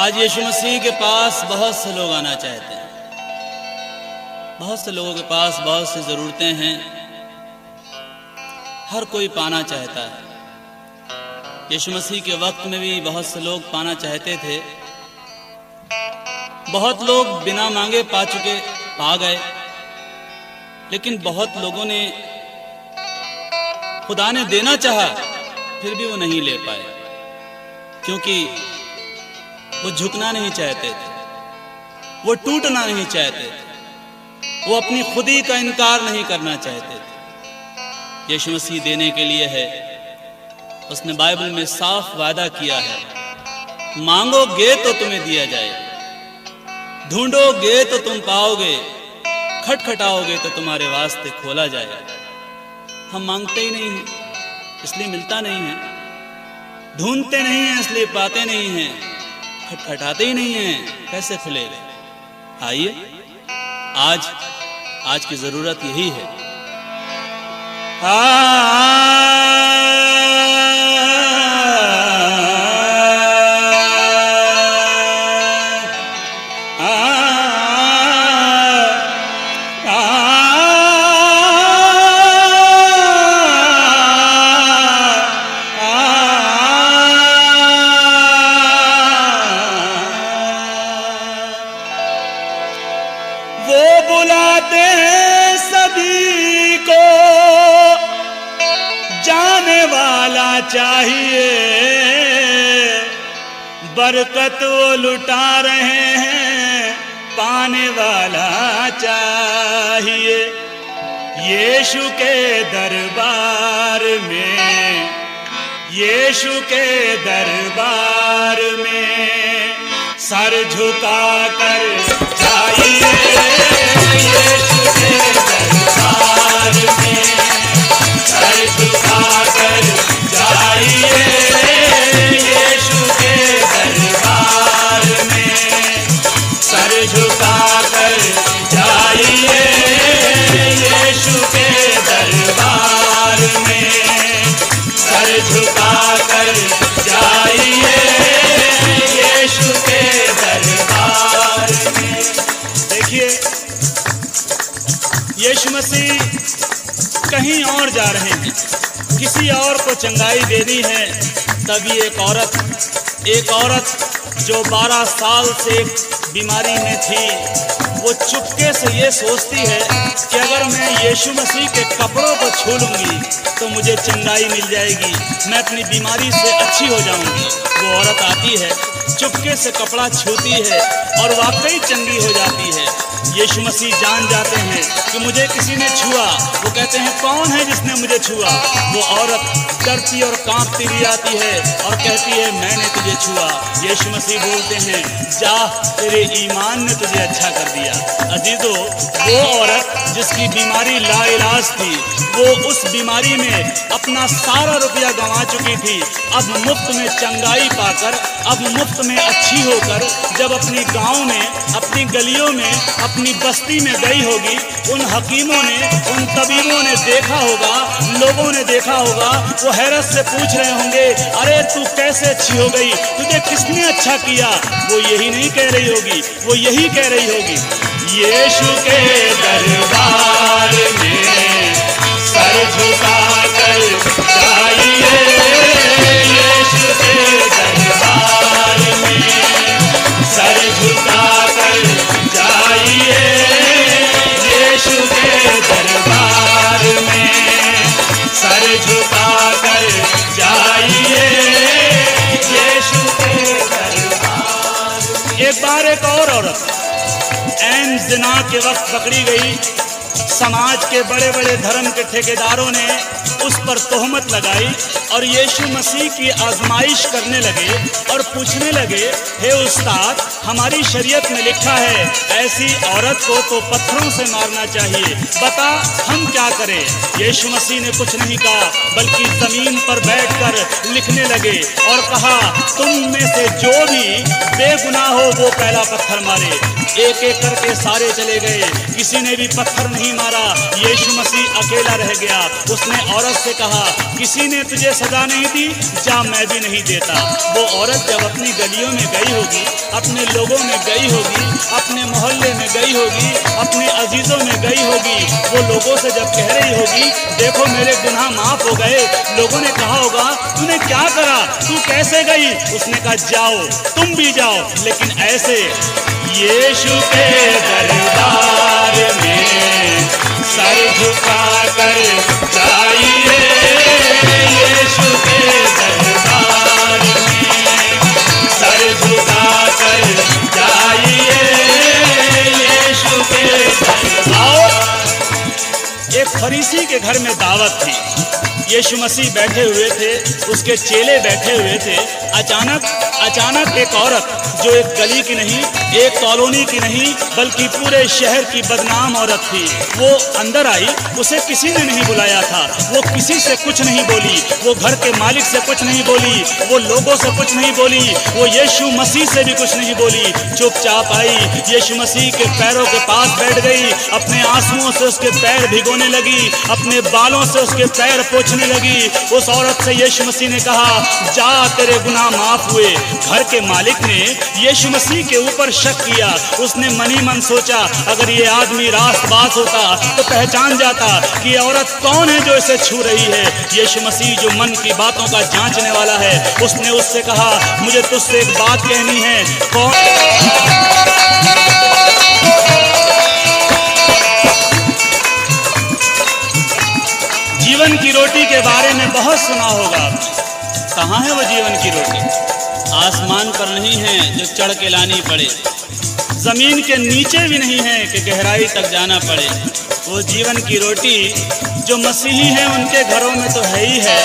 आज यीशु मसीह के पास बहुत से लोग आना चाहते हैं। बहुत से लोगों के पास बहुत सी ज़रूरतें हैं। हर कोई पाना चाहता है। यीशु मसीह के वक्त में भी बहुत से लोग पाना चाहते थे। बहुत लोग बिना मांगे पा गए, लेकिन बहुत लोगों ने खुदा ने देना चाहा फिर भी वो नहीं ले पाए, क्योंकि वो झुकना नहीं चाहते थे, वो टूटना नहीं चाहते थे, वो अपनी खुदी का इनकार नहीं करना चाहते थे। यीशु मसीह देने के लिए है। उसने बाइबल में साफ वादा किया है, मांगोगे तो तुम्हें दिया जाए, ढूंढोगे तो तुम पाओगे, खटखटाओगे तो तुम्हारे वास्ते खोला जाए। हम मांगते ही नहीं हैं, इसलिए मिलता नहीं है। ढूंढते नहीं हैं, इसलिए पाते नहीं हैं। खटखटाते ही नहीं हैं, कैसे खुलेगा? आइए, आज की जरूरत यही है। वो बुलाते हैं सभी को, जाने वाला चाहिए। बरकत वो लुटा रहे हैं, पाने वाला चाहिए। यीशु के दरबार में, यीशु के दरबार में सर झुका कर जाइए। यीशु के दरबार में सर झुका कर जाइए। यीशु के दरबार में सर झुका कर जाइए। यीशु के दरबार में सर झुका कर जाइए। यीशु के दरबार में। देखिए, यीशु मसीह कहीं और जा रहे हैं, किसी और को चंगाई देनी है। तभी एक औरत जो 12 साल से बीमारी में थी, वो चुपके से ये सोचती है कि अगर मैं यीशु मसीह के कपड़ों को छू लूंगी तो मुझे चंगाई मिल जाएगी, मैं अपनी बीमारी से अच्छी हो जाऊंगी। वो औरत आती है, चुपके से कपड़ा छूती है और वाकई चंगी हो जाती है। यीशु मसीह जान जाते हैं कि मुझे किसी ने छुआ। वो कहते हैं, कौन है जिसने मुझे छुआ? वो औरत डरती और कांपती भी आती है और कहती है, मैंने तुझे छुआ। यीशु मसीह बोलते हैं, जा, तेरे ईमान ने तुझे अच्छा कर दिया। अजीजों, वो औरत जिसकी बीमारी लाइलाज थी, वो उस बीमारी में अपना सारा रुपया गंवा चुकी थी। अब मुफ्त में चंगाई पाकर, अब मुफ्त में अच्छी होकर जब अपनी गांव में, अपनी गलियों में, अपनी बस्ती में गई होगी, उन हकीमों ने, उन तबीबों ने देखा होगा, लोगों ने देखा होगा। वो हैरत से पूछ रहे होंगे, अरे तू कैसे अच्छी हो गई, तुझे किसने अच्छा किया? वो यही नहीं कह रही होगी, वो यही कह रही होगी, यीशु के दरबार में सर झुका कर जाइए। यीशु के दरबार में सर झुका कर जाइए। यीशु के दरबार में सर झुका कर जाइए। यीशु के दरबार। एक बार एक और औरत ऐन ज़िना के वक्त पकड़ी गई। समाज के बड़े बड़े धर्म के ठेकेदारों ने उस पर तोहमत लगाई और यीशु मसीह की आजमाइश करने लगे और पूछने लगे, हे उस्ताद, हमारी शरीयत में लिखा है ऐसी औरत को तो पत्थरों से मारना चाहिए, बता हम क्या करें? यीशु मसीह ने कुछ नहीं कहा, बल्कि जमीन पर बैठकर लिखने लगे और कहा, तुम में से जो भी बेगुनाह हो वो पहला पत्थर मारे। एक एक करके सारे चले गए, किसी ने भी पत्थर नहीं नहीं मारा, यीशु मसीह अकेला रह गया। उसने औरत से कहा, किसी ने तुझे सजा नहीं दी, जा मैं भी नहीं देता। वो औरत जब अपनी गलियों में गई होगी, अपने लोगों में गई होगी, अपने मोहल्ले में गई होगी, अपने अजीजों में गई होगी, वो लोगों से जब कह रही होगी, देखो मेरे गुनाह माफ हो गए, लोगों ने कहा होगा तूने क्या करा, तू कैसे गई? उसने कहा जाओ, तुम भी जाओ, लेकिन ऐसे यीशु के दरबार में सर झुका कर जाइए, यीशु के दरबार में सर झुका कर जाइए, यीशु के दरबार। एक फरीसी के घर में दावत थी, यीशु मसीह बैठे हुए थे, उसके चेले बैठे हुए थे। अचानक एक औरत, जो एक गली की नहीं, एक कॉलोनी की नहीं, बल्कि पूरे शहर की बदनाम औरत थी, वो अंदर आई। उसे किसी ने नहीं बुलाया था, वो किसी से कुछ नहीं बोली, वो घर के मालिक से कुछ नहीं बोली, वो लोगों से कुछ नहीं बोली, वो यीशु मसीह से भी कुछ नहीं बोली। चुपचाप आई, यीशु मसीह के पैरों के पास बैठ गई, अपने आंसुओं से उसके पैर भिगोने लगी, अपने बालों से उसके पैर पोंछने लगी। उस औरत से यीशु मसीह ने कहा, जा तेरे गुनाह माफ हुए। घर के मालिक ने यीशु मसीह के ऊपर शक किया। उसने मन ही मन सोचा, अगर ये आदमी रास्तबाज होता तो पहचान जाता कि ये औरत कौन है जो इसे छू रही है। यीशु मसीह जो मन की बातों का जांचने वाला है, उसने उससे कहा, मुझे तुझसे एक बात कहनी है। कौन? जीवन की रोटी के बारे में बहुत सुना होगा। कहाँ है वो जीवन की रोटी? आसमान पर नहीं है जो चढ़ के लानी पड़े, जमीन के नीचे भी नहीं है कि गहराई तक जाना पड़े। वो जीवन की रोटी जो मसीही हैं उनके घरों में तो है ही है,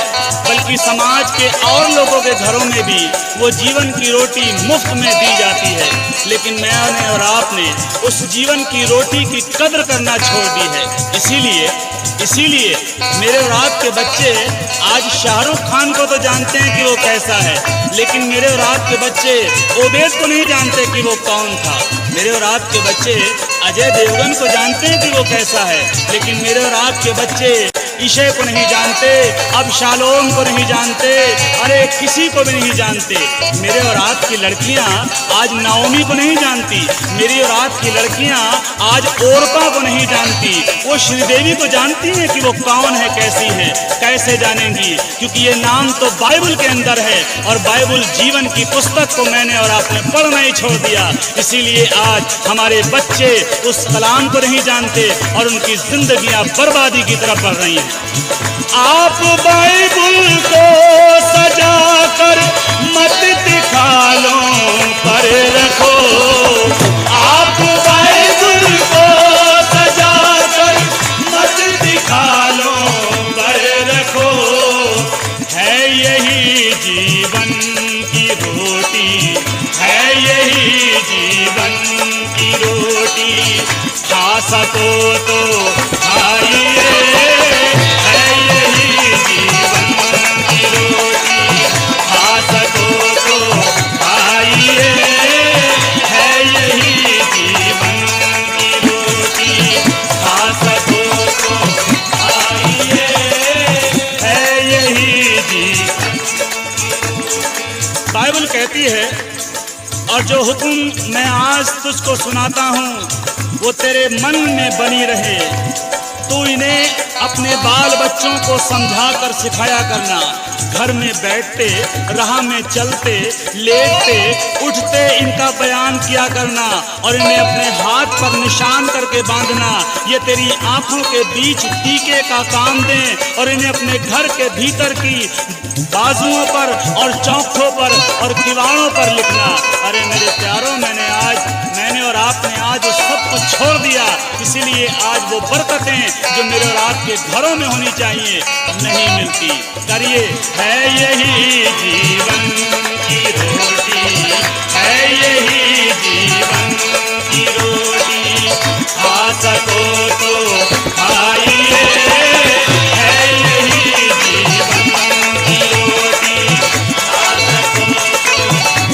बल्कि समाज के और लोगों के घरों में भी वो जीवन की रोटी मुफ्त में दी जाती है। लेकिन मैंने और आपने उस जीवन की रोटी की कद्र करना छोड़ दी है। इसीलिए मेरे और आपके बच्चे आज शाहरुख खान को तो जानते हैं कि वो कैसा है, लेकिन मेरे और आपके बच्चे ओबेद को नहीं जानते कि वो कौन था। मेरे और आपके बच्चे अजय देवगन को जानते हैं कि वो कैसा है, लेकिन मेरे और आपके बच्चे ईशे को नहीं जानते, अब शालोम को नहीं जानते, अरे किसी को भी नहीं जानते। मेरे और आपकी लड़कियां आज नाओमी को नहीं जानती, मेरी और आपकी लड़कियां आज ओरपा को नहीं जानती। वो श्रीदेवी को जानती हैं कि वो कौन है, कैसी है, कैसे जानेंगी? क्योंकि ये नाम तो बाइबल के अंदर है, और बाइबल जीवन की पुस्तक को मैंने और आपने पढ़ना ही छोड़ दिया। इसीलिए आज हमारे बच्चे उस कलाम को नहीं जानते और उनकी जिंदगियां बर्बादी की तरफ बढ़ रही हैं। आप बाइबल को सजा कर मत दिखालों पर रखो, आप बाइबल को सजा कर मत दिखालों पर रखो। है यही जीवन की रोटी, है यही जीवन की रोटी, खा सको तो खाइए, है यही जीवन की रोटी, खा सको तो खाइए, है यही जीवन की रोटी, खा सको तो खाइए, है यही जीवन। बाइबल कहती है, और जो हुक्म मैं आज तुझको सुनाता हूँ वो तेरे मन में बनी रहे, तू इन्हें अपने बाल बच्चों को समझा कर सिखाया करना। घर में बैठते, राह में चलते, लेटते, उठते इनका बयान किया करना, और इन्हें अपने हाथ पर निशान करके बांधना। ये तेरी आंखों के बीच टीके का काम दें, और इन्हें अपने घर के भीतर की बाजुओं पर और चौखों पर और दीवारों पर लिखना। अरे मेरे प्यारों, मैंने और आपने आज उस सब कुछ छोड़ दिया। इसीलिए आज वो बरकतें जो मेरे और आपके घरों में होनी चाहिए नहीं मिलती। करिए, है यही जीवन की रोटी, है यही जीवन की रोटी, खा सको तो खाइए, है यही जीवन की रोटी, खा सको तो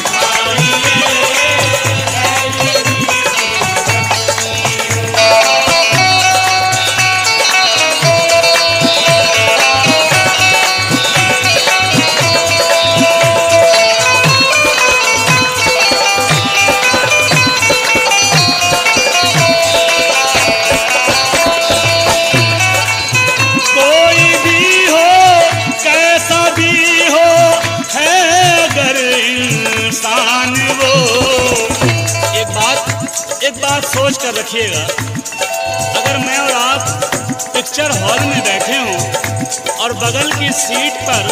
खाइए, है यही। सोच कर रखिएगा, अगर मैं और आप पिक्चर हॉल में बैठे हों और बगल की सीट पर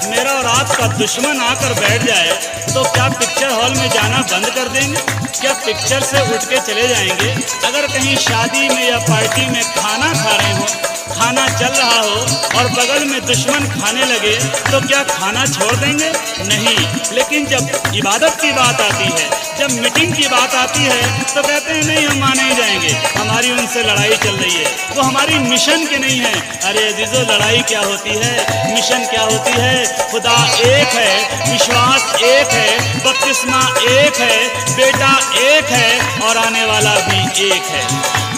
मेरा और आपका दुश्मन आकर बैठ जाए, तो क्या पिक्चर हॉल में जाना बंद कर देंगे? क्या पिक्चर से उठ के चले जाएंगे? अगर कहीं शादी में या पार्टी में खाना खा रहे हो, खाना चल रहा हो और बगल में दुश्मन खाने लगे, तो क्या खाना छोड़ देंगे? नहीं। लेकिन जब इबादत की बात आती है, जब मीटिंग की बात आती है, तो कहते हैं नहीं, हम मान नहीं जाएंगे, हमारी उनसे लड़ाई चल रही है, वो हमारी मिशन की नहीं है। अरे अजीजों, लड़ाई क्या होती है, मिशन क्या होती है? खुदा एक है, विश्वास एक है, बपतिस्मा एक है, बेटा एक है और आने वाला भी एक है।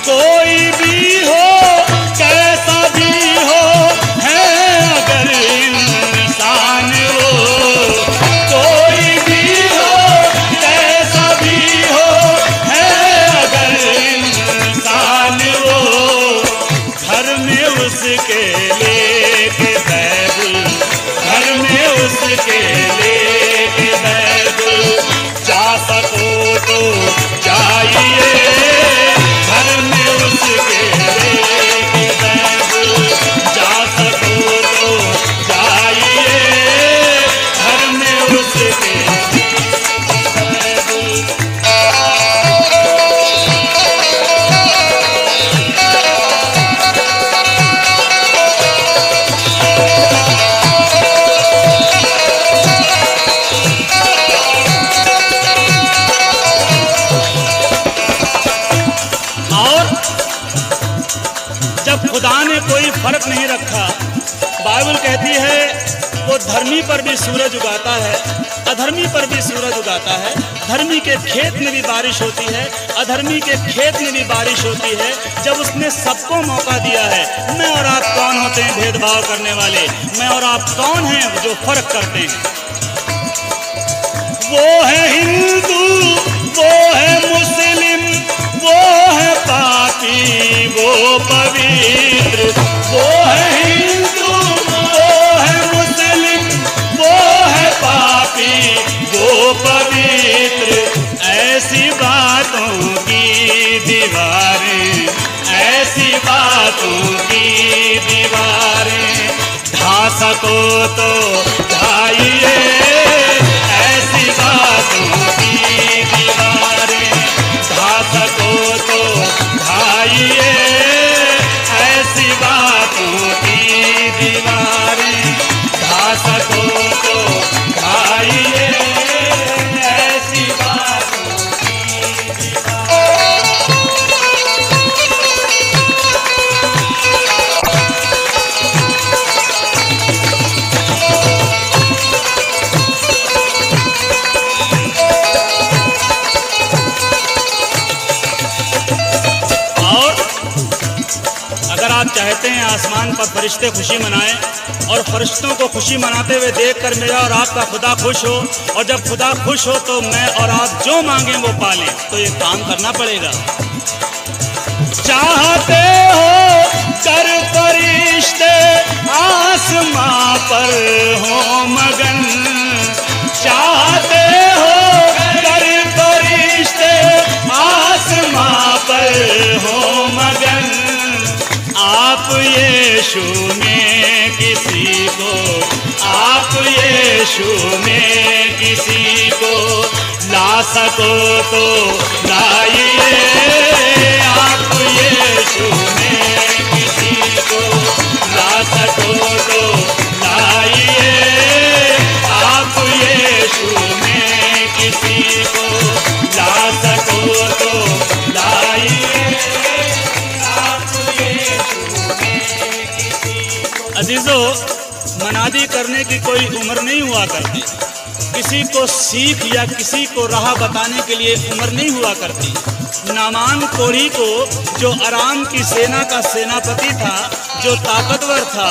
कोई भी हो, कैसा भी हो, है अगर इंसान वो, कोई भी हो, कैसा भी हो, है अगर इंसान वो, घर में उसके लेके बैबुल, घर में उसके लेके बैबुल, जा सको तो जाइए, घर में उसके लेके बैबुल, जा सको तो जाइए, घर में उसके बैबुल। जब खुदा ने कोई फर्क नहीं रखा, बाइबल कहती है वो धर्मी पर भी सूरज उगाता है, अधर्मी पर भी सूरज उगाता है, धर्मी के खेत में भी बारिश होती है, अधर्मी के खेत में भी बारिश होती है। जब उसने सबको मौका दिया है, मैं और आप कौन होते हैं भेदभाव करने वाले? मैं और आप कौन हैं जो फर्क करते हैं? वो है हिंदू, वो है मुस्लिम, वो है पापी, वो पवित्र, वो है हिंदू, वो है मुस्लिम, वो है पापी, वो पवित्र। ऐसी बातों की दीवारें, ऐसी बातों की दीवारें, ढा सको तो ढाइए, ऐसी बातों की दीवारें, ढा सको तो ढाइए, ऐसी बातों की दीवारें, ढा सको तो ढाइए, ऐसी बातों की दीवारें। अगर आप चाहते हैं आसमान पर फरिश्ते खुशी मनाएं और फरिश्तों को खुशी मनाते हुए देखकर मेरा और आपका खुदा खुश हो, और जब खुदा खुश हो तो मैं और आप जो मांगें वो पालें, तो ये काम करना पड़ेगा। चाहते हो कर फरिश्ते आसमां पर हो मगन, चाहते हो कर फरिश्ते आसमां पर हो मगन, आप यीशु में किसी को, आप यीशु में किसी को ला सको तो लाइए, आप यीशु में किसी को ला सको तो लाइए, आप यीशु में किसी को ला सको तो लाइए, अजीजों, मनादी करने की कोई उम्र नहीं हुआ करती, किसी को सीख या किसी को राह बताने के लिए उम्र नहीं हुआ करती। नामान कोढ़ी को, जो अराम की सेना का सेनापति था, जो ताकतवर था,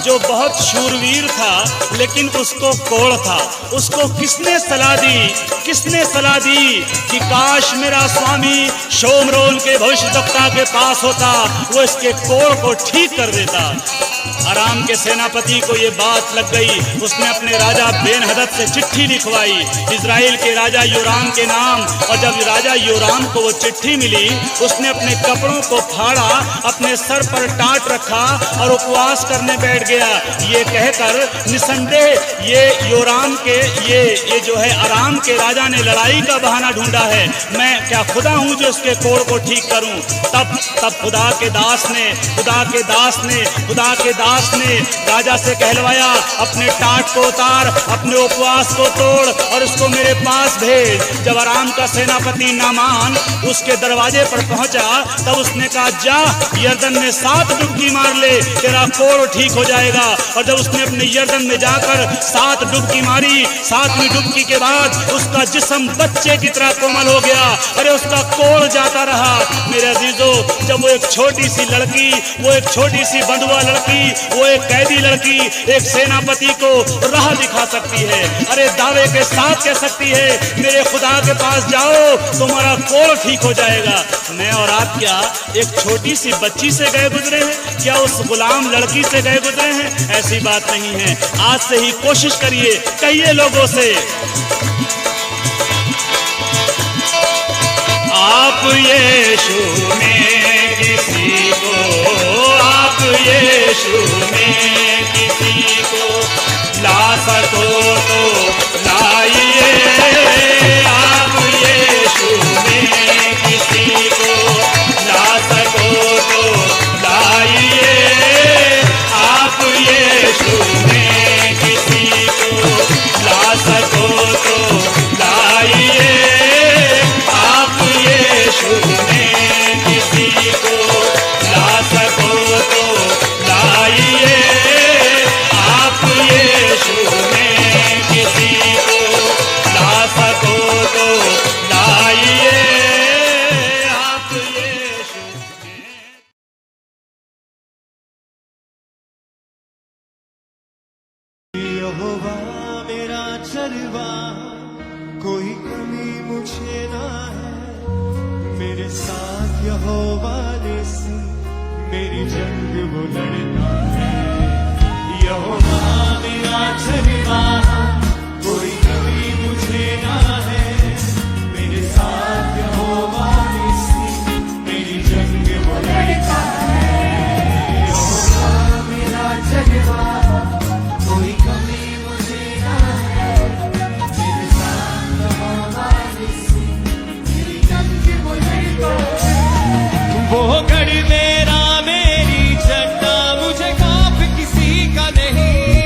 जो बहुत शूरवीर था, लेकिन उसको कोढ़ था, उसको किसने सलाह दी? किसने सलाह दी कि काश मेरा स्वामी शोमरोन के भविष्यद्वक्ता के पास होता, वो इसके कोढ़ को ठीक कर देता। अराम के सेनापति को ये बात लग गई। उसने अपने राजा बेन-हदद से चिट्ठी लिखवाई इजराइल के राजा योराम के नाम। और जब राजा योराम को वो चिट्ठी मिली, उसने अपने कपड़ों को फाड़ा, अपने सर पर टाट रखा और उपवास करने बैठ गया, ये कहकर निसंदेह ये योराम के ये जो है अराम के राजा ने लड़ाई का बहाना ढूंढा है। मैं क्या खुदा हूं जो उसके कोड़ को ठीक करूं? तब खुदा के दास ने राजा से कहलवाया, अपने टाट को उतार, अपने उपवास को तोड़ और उसको मेरे पास भेज। जब अराम का सेनापति नामान उसके दरवाजे पर पहुंचा, तब उसने कहा, जा यरदन में 7 डुबकी मार ले, तेरा कोड़ ठीक हो जाएगा। और जब उसने अपने यरदन में जाकर 7 डुबकी मारी, 7वीं डुबकी के बाद उसका जिस्म बच्चे की तरह कोमल हो गया। अरे उसका कोड़ जाता रहा। मेरे अजीजों, जब वो एक छोटी सी लड़की, वो एक छोटी सी बंधुआ लड़की, वो एक कैदी लड़की एक सेनापति को राह दिखा सकती है, अरे दावे के साथ कह सकती है, मेरे खुदा के पास जाओ, तुम्हारा कोड़ ठीक हो जाएगा। मैं और आप क्या एक छोटी सी बच्ची से गए गुजरे हैं? क्या उस गुलाम लड़की से गए गुजरे हैं? ऐसी बात नहीं है। आज से ही कोशिश करिए, कहिए लोगों से, आप यीशु में किसी को, आप यीशु में किसी को ला सको तो लाइए, आप यीशु में किसी को ला सको तो लाइए, आप यीशु में किसी को ला सको तो लाइए, आप यीशु में किसी को ला सको तो लाइए, आप यीशु में किसी को ला सको तो लाइए, आप यीशु में। यहोवा मेरा चरवा, कोई कमी मुझे ना है, मेरे साथ यहोवा निसी, मेरी जंग वो लड़ता है। यहोवा मेरा चरवा, कोई कमी मुझे ना है, मेरे साथ यहोवा निसी, मेरी जंग वो लड़ता है। यहोवा मेरा चरवा, कोई कमी मुझे ना है, मेरे साथ यहोवा निसी, मेरी जंग वो लड़ता है। वो गढ़ मेरा, मेरी चट्टा, मुझे खौफ किसी का नहीं,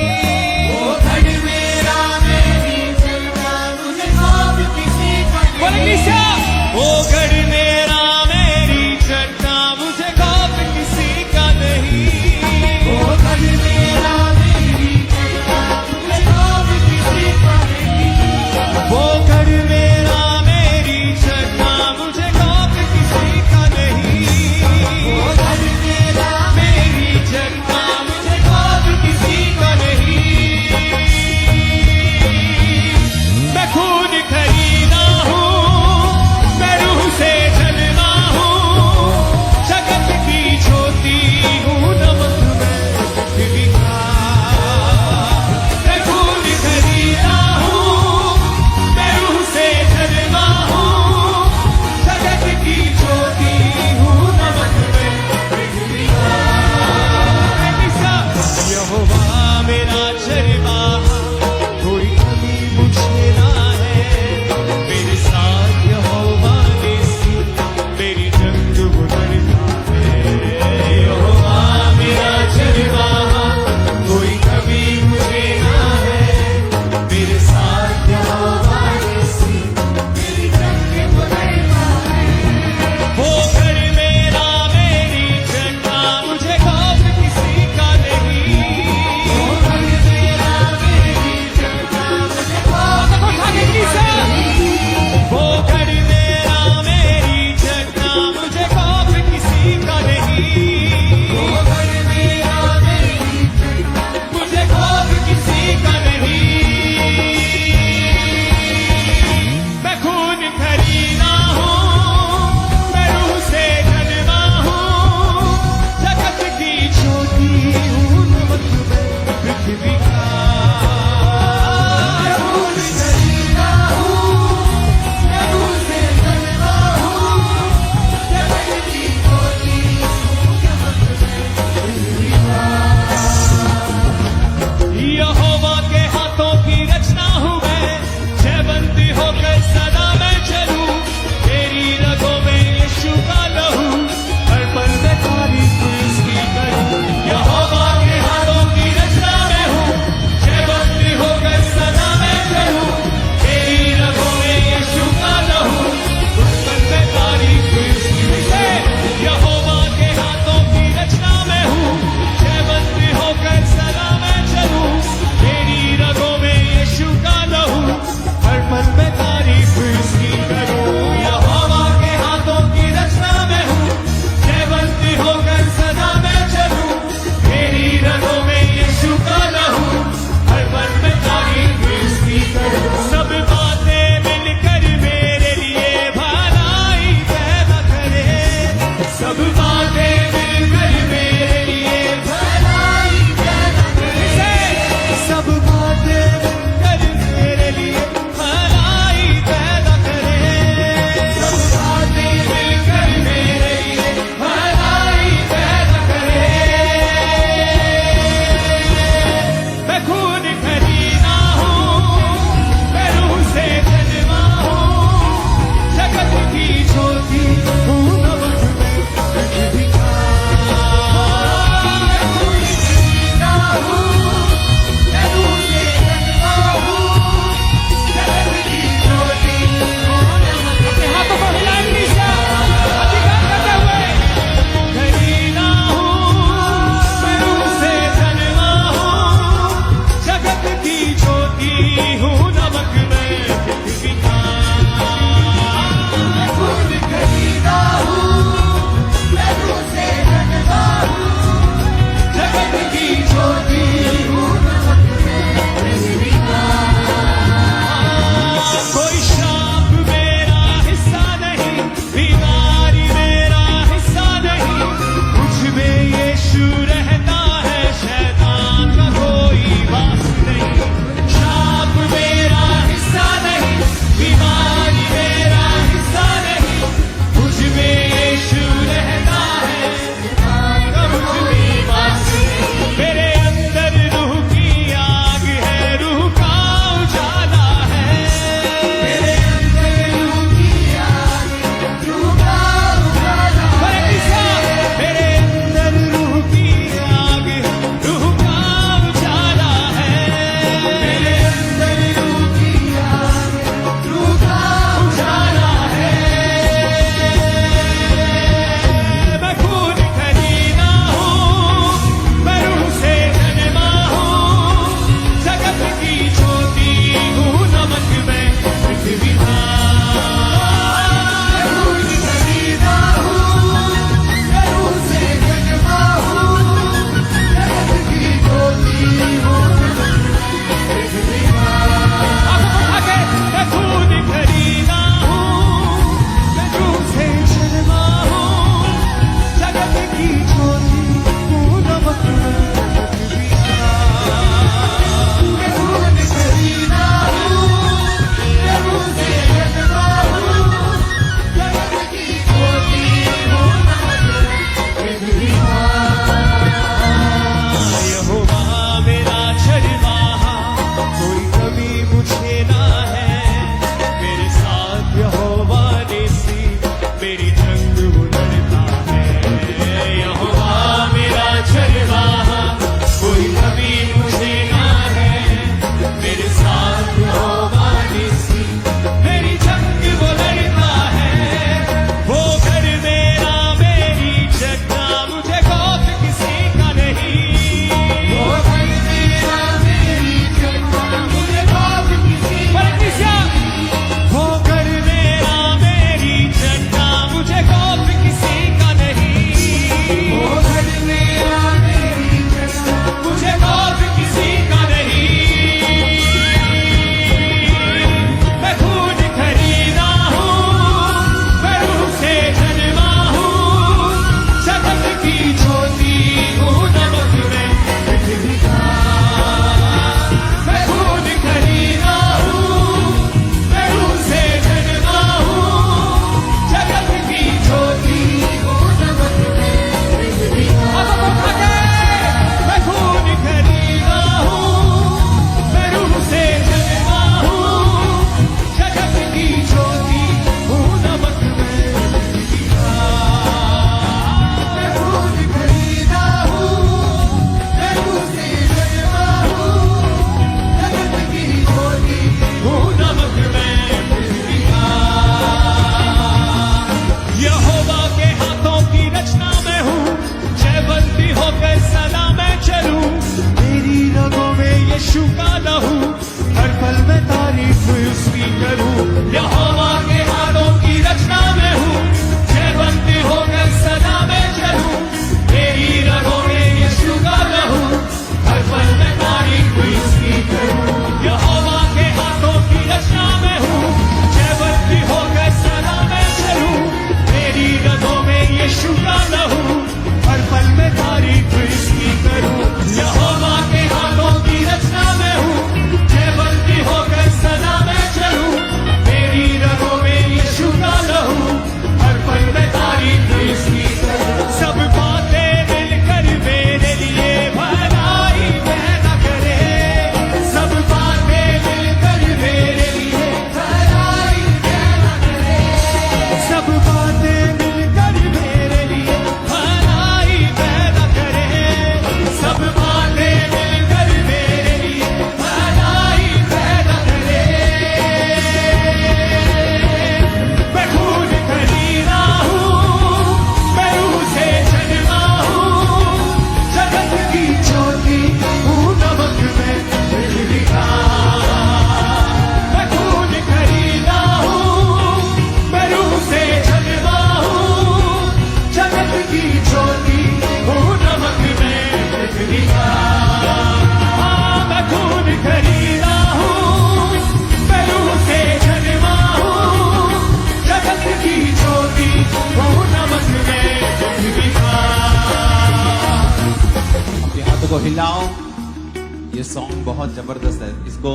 सॉन्ग बहुत जबरदस्त है। इसको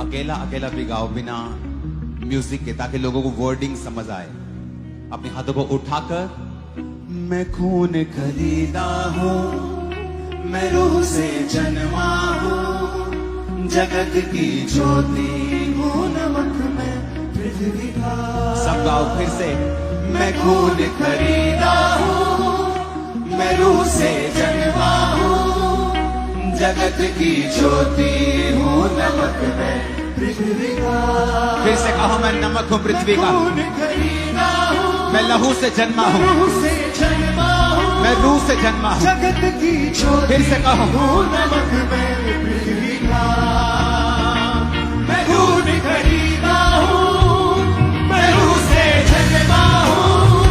अकेला अकेला भी गाओ बिना म्यूजिक के, ताकि लोगों को वर्डिंग समझ आए। अपने हाथों को उठाकर मैं खून खरीदा हूँ, मैं रूह से जन्मा हूँ, जगत की ज्योति हूँ, नमक में पृथ्वी का। सब गाओ फिर से। मैं खून खरीदा हूँ, मैं रूह से जन्मा हूँ, जगत की ज्योति हूँ, नमक में पृथ्वी का। फिर से कहो मैं नमक हूँ पृथ्वी का। मैं लहू से जन्मा हूँ, मैं रूह से जन्मा हूँ, जगत की ज्योति। फिर से कहो नमक में पृथ्वी का। मैं खून खरीदा हूँ, मैं रूह से जन्मा हूँ,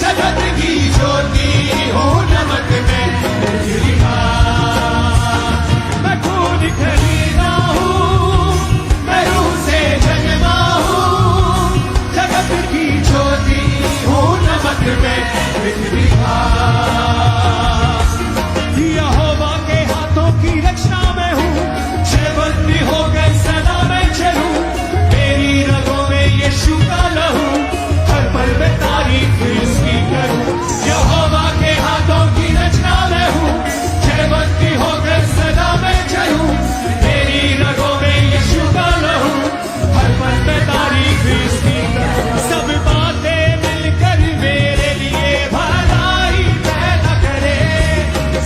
जगत की ज्योति हूँ, नमक में पृथ्वी का। मैं खून खरीदा हूँ, मैं रूह से जन्मा हूँ, जगत की ज्योति हूँ, नमक में पृथ्वी का। यहोवा के हाथों की रचना में हूँ, जयवंती हो गई सदा मैं चलूं, मेरी रगों में यीशु का लहू, हर पल में तारीफ इसकी करूं। यहोवा के हाथों की रचना में हूँ, जयवंती हो गई सदा मैं चलूं, मेरी रगों में यीशु का लहू, हर पल में तारीफ इसकी करूं। सब बातें मिलकर मेरे लिए भलाई पैदा करे,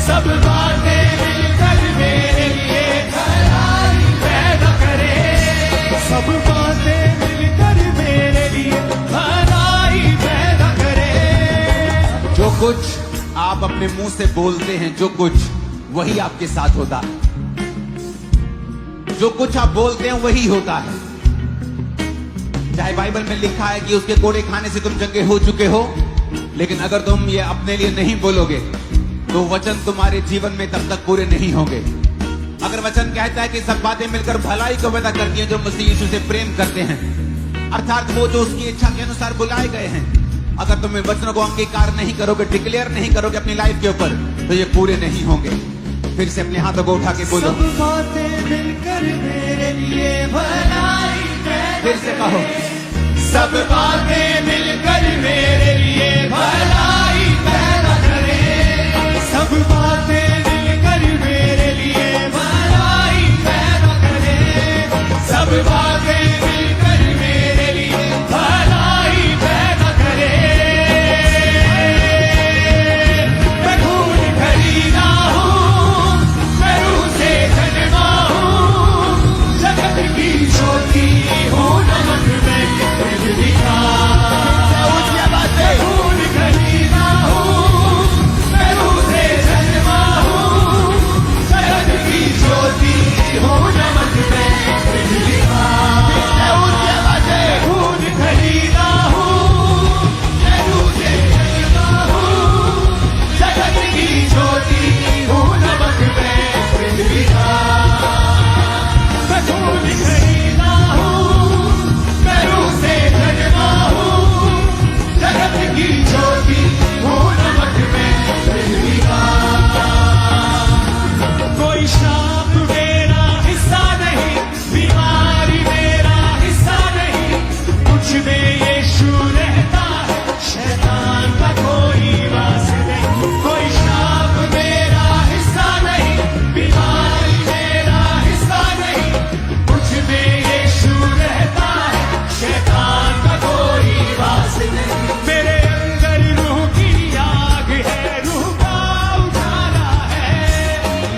सब बातें मिलकर मेरे लिए भलाई पैदा करे, सब बातें मिलकर मेरे लिए भलाई पैदा करे। जो कुछ आप अपने मुंह से बोलते हैं, जो कुछ वही आपके साथ होता है। जो कुछ आप बोलते हैं वही होता है। चाहे बाइबल में लिखा है कि उसके कोड़े खाने से तुम चंगे हो चुके हो, लेकिन अगर तुम ये अपने लिए नहीं बोलोगे तो वचन तुम्हारे जीवन में तब तक पूरे नहीं होंगे। अगर वचन कहता है कि सब बातें मिलकर भलाई को पैदा करती हैं जो मसीह यीशु से प्रेम करते हैं, अर्थात वो जो उसकी इच्छा के अनुसार बुलाए गए हैं, अगर तुम इन वचनों को अंगीकार नहीं करोगे, डिक्लेयर नहीं करोगे अपनी लाइफ के ऊपर, तो ये पूरे नहीं होंगे। फिर से अपने हाथों को उठा के बोलो, सब बातें मिलकर मेरे लिए भलाई। फिर से कहो, सब बातें मिलकर मेरे लिए भलाई पैदा करे, सब बातें मिलकर मेरे लिए भलाई पैदा करे, सब बातें मिलकर मेरे लिए भलाई पैदा करे। मैं खून खरीदा हूँ, मैं रूह से जन्मा हूँ, जगत की ज्योति हूँ, नमक में पृथ्वी का। खून खरीदा हूँ, मैं रूह से जन्मा हूँ, जगत की ज्योति हूँ, नमक में पृथ्वी का। खून खरीदा हूँ, मैं रूह से जन्मा हूँ, जगत की ज्योति हूँ, नमक में पृथ्वी का। मैं खून खरीदा हूँ, मैं रूह से जन्मा हूँ, जगत की ज्योति हूँ, नमक में पृथ्वी का। कोई श्राप मेरा हिस्सा नहीं, बीमारी मेरा हिस्सा नहीं, कुछ में यीशु रहता है, शैतान का कोई वास नहीं। कोई श्राप मेरा हिस्सा नहीं, बीमारी मेरा हिस्सा नहीं, कुछ में यीशु रहता है, शैतान का कोई वास नहीं। मेरे अंदर रूह की आग है, रूह का उजाला है,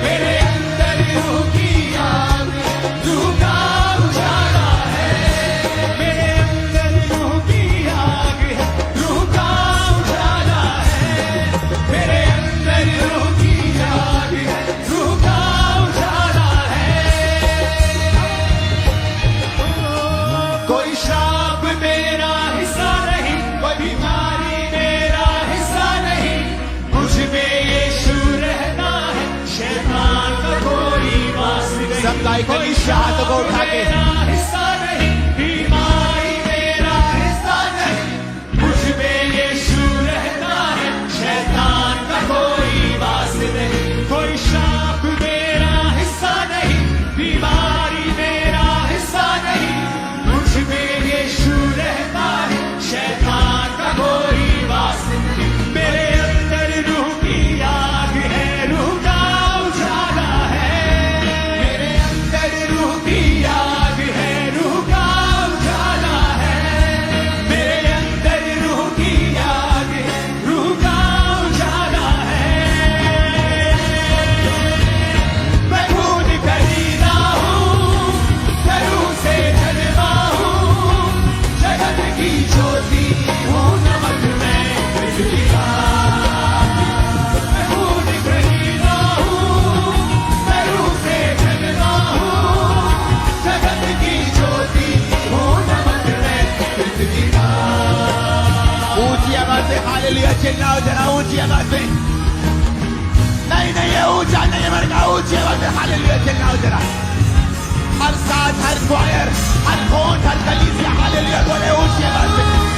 मेरे अंदर रूह की आग है, रूह का उजाला है, मेरे अंदर रूह की आग है, रूह का उजाला है, मेरे अंदर रूह की आग है, रूह का उजाला है। कोई श्राप मेरा हिस्सा नहीं, कोई बीमारी मेरा हिस्सा नहीं, मुझ में यीशु रहता है, शैतान का कोई वास नहीं। सब गायकों की हाथों को उठा के, हिस्सा नहीं, बीमारी मेरा हिस्सा नहीं, मुझ में यीशु रहता है, शैतान का कोई वास नहीं। कोई श्राप मेरा हिस्सा नहीं, मरेगा ऊंची आवाज में, नहीं नहीं ये ऊंचा नहीं मरेगा ऊंची आवाज में। हालेलुया चिल्लाओ जरा, हर साथ, हर क्वायर, हर होंठ, हर कलीसिया हालेलुया बोले ऊंची आवाज में।